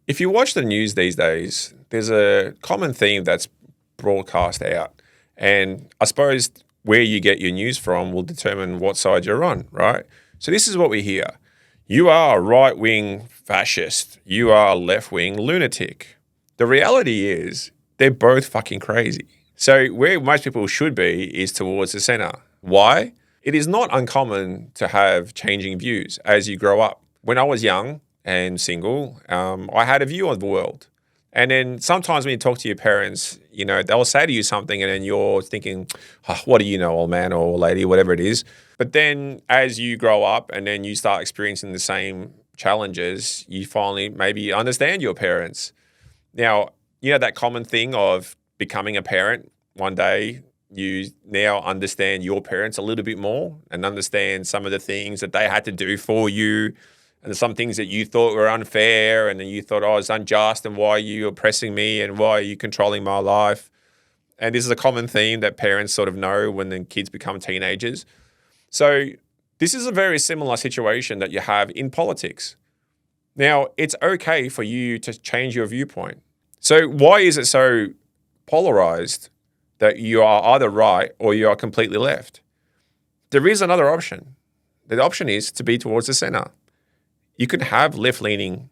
If you watch the news these days, there's a common theme that's broadcast out. And I suppose where you get your news from will determine what side you're on, right? So this is what we hear. You are a right-wing fascist. You are a left-wing lunatic. The reality is they're both fucking crazy. So where most people should be is towards the center. Why? It is not uncommon to have changing views as you grow up. When I was young and single, I had a view on the world. And then sometimes when you talk to your parents, you know, they'll say to you something and then you're thinking, oh, what do you know, old man or old lady, whatever it is. But then as you grow up and then you start experiencing the same challenges, you finally maybe understand your parents. Now, you know that common thing of becoming a parent. One day you now understand your parents a little bit more and understand some of the things that they had to do for you. And some things that you thought were unfair and then you thought, oh, it's unjust and why are you oppressing me and why are you controlling my life? And this is a common theme that parents sort of know when the kids become teenagers. So this is a very similar situation that you have in politics. Now, it's okay for you to change your viewpoint. So why is it so polarized that you are either right or you are completely left? There is another option. The option is to be towards the center. You can have left-leaning,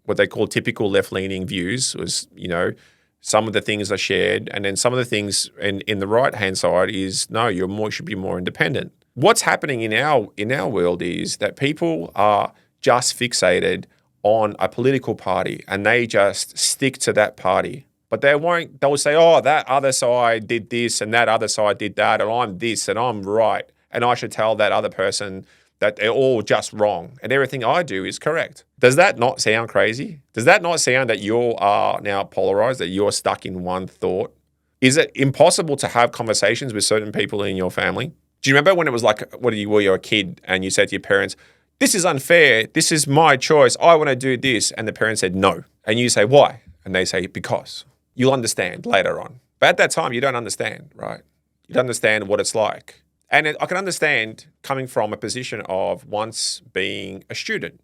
what they call typical left-leaning views, was, you know, some of the things are shared, and then some of the things in the right-hand side is, no, you should be more independent. What's happening in our world is that people are just fixated on a political party and they just stick to that party. But they'll say, oh, that other side did this and that other side did that, and I'm this and I'm right, and I should tell that other person that they're all just wrong and everything I do is correct. Does that not sound crazy? Does that not sound that you are now polarized, that you're stuck in one thought? Is it impossible to have conversations with certain people in your family? Do you remember when it was like, were you a kid and you said to your parents, this is unfair, this is my choice, I want to do this, and the parents said no. And you say, why? And they say, because. You'll understand later on. But at that time, you don't understand, right? You don't understand what it's like. And I can understand coming from a position of once being a student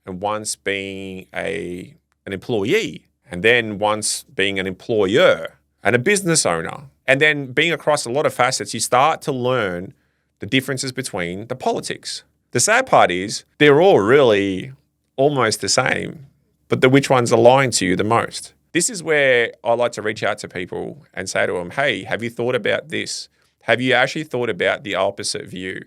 and once being an employee and then once being an employer and a business owner. And then being across a lot of facets, you start to learn the differences between the politics. The sad part is they're all really almost the same, but which one's aligned to you the most? This is where I like to reach out to people and say to them, hey, have you thought about this? Have you actually thought about the opposite view?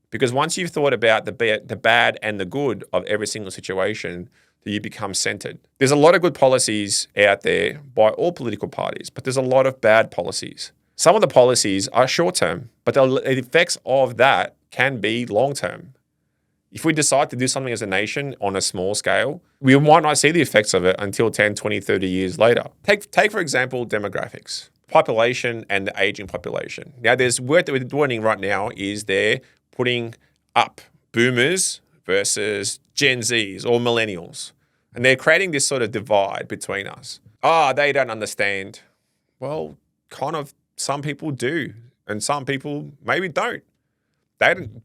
Because once you've thought about the bad and the good of every single situation, you become centered. There's a lot of good policies out there by all political parties, but there's a lot of bad policies. Some of the policies are short-term, but the effects of that can be long-term. If we decide to do something as a nation on a small scale, we might not see the effects of it until 10, 20, 30 years later. Take for example, demographics. Population and the aging population. Now, there's work that we're doing right now is they're putting up boomers versus Gen Zs or millennials. And they're creating this sort of divide between us. They don't understand. Well, kind of some people do. And some people maybe don't.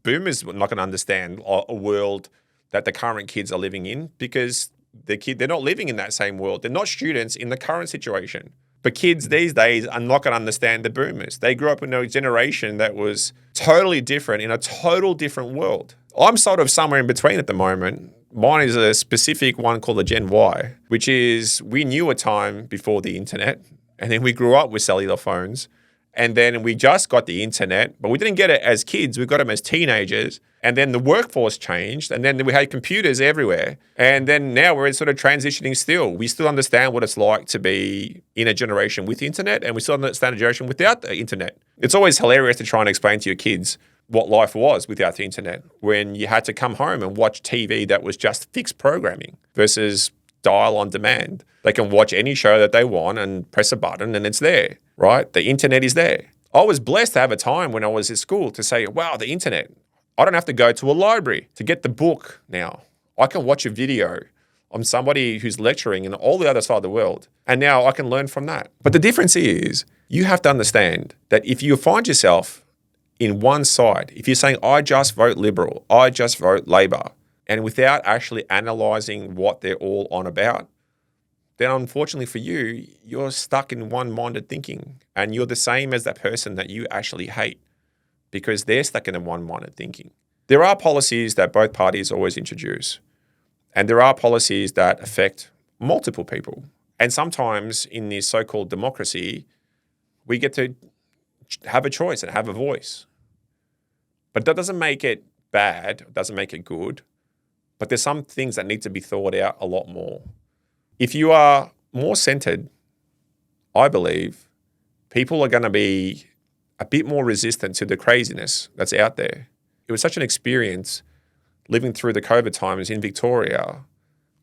Boomers are not going to understand a world that the current kids are living in because they're not living in that same world. They're not students in the current situation. But kids these days are not going to understand the boomers. They grew up in a generation that was totally different in a total different world. I'm sort of somewhere in between at the moment. Mine is a specific one called the Gen Y, which is we knew a time before the internet, and then we grew up with cellular phones, and then we just got the internet, but we didn't get it as kids. We got them as teenagers. And then the workforce changed, and then we had computers everywhere. And then now we're sort of transitioning still. We still understand what it's like to be in a generation with the internet, and we still understand a generation without the internet. It's always hilarious to try and explain to your kids what life was without the internet, when you had to come home and watch TV that was just fixed programming versus dial on demand. They can watch any show that they want and press a button and it's there, right? The internet is there. I was blessed to have a time when I was at school to say, wow, the internet. I don't have to go to a library to get the book now. I can watch a video on somebody who's lecturing in all the other side of the world. And now I can learn from that. But the difference is you have to understand that if you find yourself in one side, if you're saying, I just vote Liberal, I just vote Labor, and without actually analysing what they're all on about, then unfortunately for you, you're stuck in one-minded thinking and you're the same as that person that you actually hate because they're stuck in a one-minded thinking. There are policies that both parties always introduce, and there are policies that affect multiple people. And sometimes in this so-called democracy, we get to have a choice and have a voice. But that doesn't make it bad, it doesn't make it good. But there's some things that need to be thought out a lot more. If you are more centered, I believe, people are going to be a bit more resistant to the craziness that's out there. It was such an experience living through the COVID times in Victoria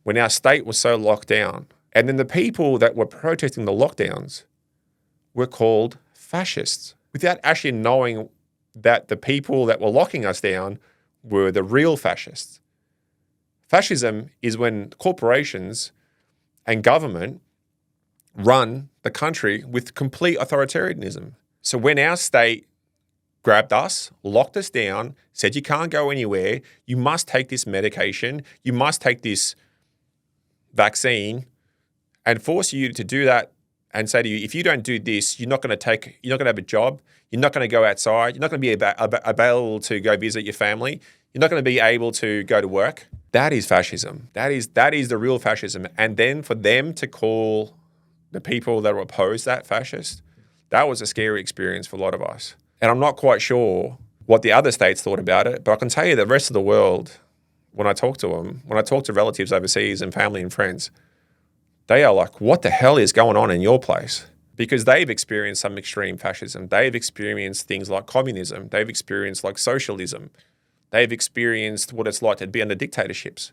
when our state was so locked down. And then the people that were protesting the lockdowns were called fascists without actually knowing that the people that were locking us down were the real fascists. Fascism is when corporations and government run the country with complete authoritarianism. So when our state grabbed us, locked us down, said you can't go anywhere, you must take this medication, you must take this vaccine, and force you to do that and say to you, if you don't do this, you're not going to have a job, you're not going to go outside, you're not going to be able to go visit your family, you're not going to be able to go to work. That is fascism. That is the real fascism. And then for them to call the people that were opposed that fascist, that was a scary experience for a lot of us. And I'm not quite sure what the other states thought about it, but I can tell you the rest of the world, when I talk to them, when I talk to relatives overseas and family and friends, they are like, what the hell is going on in your place? Because they've experienced some extreme fascism. They've experienced things like communism. They've experienced like socialism. They've experienced what it's like to be under dictatorships.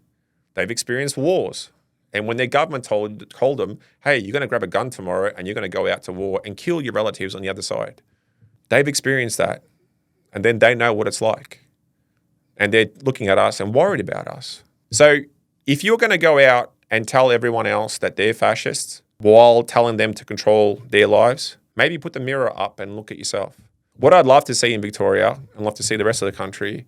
They've experienced wars. And when their government told them, hey, you're going to grab a gun tomorrow and you're going to go out to war and kill your relatives on the other side. They've experienced that. And then they know what it's like. And they're looking at us and worried about us. So if you're going to go out and tell everyone else that they're fascists while telling them to control their lives, maybe put the mirror up and look at yourself. What I'd love to see in Victoria and love to see the rest of the country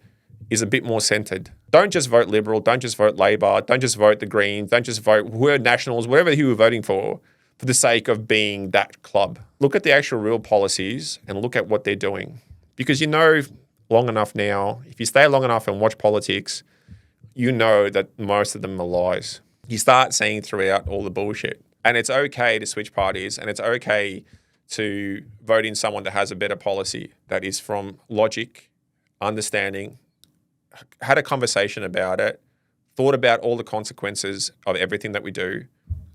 is a bit more centred. Don't just vote Liberal, don't just vote Labor, don't just vote the Greens, don't just vote whoever Nationals, whatever you were voting for the sake of being that club. Look at the actual real policies and look at what they're doing. Because you know long enough now, if you stay long enough and watch politics, you know that most of them are lies. You start seeing throughout all the bullshit. And it's okay to switch parties and it's okay to vote in someone that has a better policy that is from logic, understanding, had a conversation about it, thought about all the consequences of everything that we do,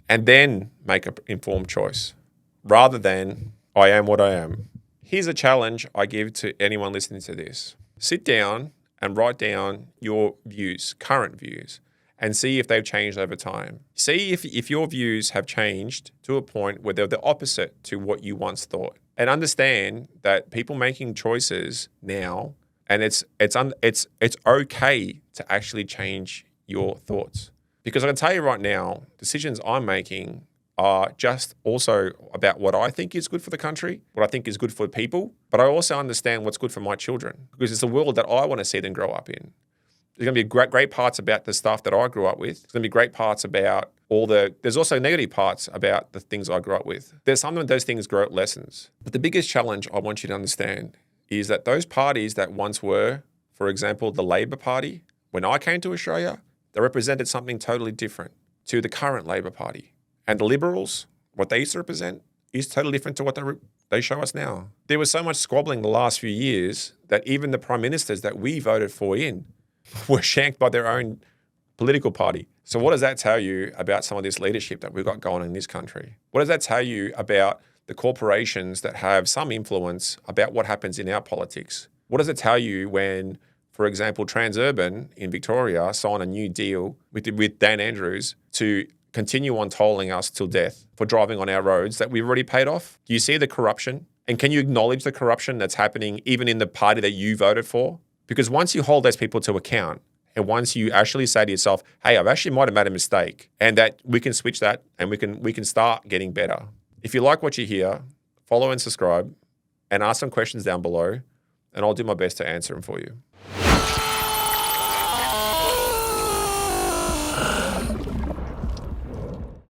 and then make an informed choice rather than I am what I am. Here's a challenge I give to anyone listening to this. Sit down and write down your views, current views, and see if they've changed over time. See if your views have changed to a point where they're the opposite to what you once thought. And understand that people making choices now, and it's okay to actually change your thoughts. Because I can tell you right now, decisions I'm making are just also about what I think is good for the country, what I think is good for people, but I also understand what's good for my children because it's the world that I want to see them grow up in. There's going to be great parts about the stuff that I grew up with. There's going to be great parts about there's also negative parts about the things I grew up with. There's some of those things grow up lessons. But the biggest challenge I want you to understand is that those parties that once were, for example, the Labor Party, when I came to Australia, they represented something totally different to the current Labor Party. And the Liberals, what they used to represent, is totally different to what they show us now. There was so much squabbling the last few years that even the prime ministers that we voted for were shanked by their own political party. So what does that tell you about some of this leadership that we've got going on in this country? What does that tell you about the corporations that have some influence about what happens in our politics? What does it tell you when, for example, Transurban in Victoria signed a new deal with Dan Andrews to continue on tolling us till death for driving on our roads that we've already paid off? Do you see the corruption? And can you acknowledge the corruption that's happening even in the party that you voted for? Because once you hold those people to account and once you actually say to yourself, hey, I've actually might have made a mistake and that we can switch that and we can start getting better. If you like what you hear, follow and subscribe and ask some questions down below and I'll do my best to answer them for you.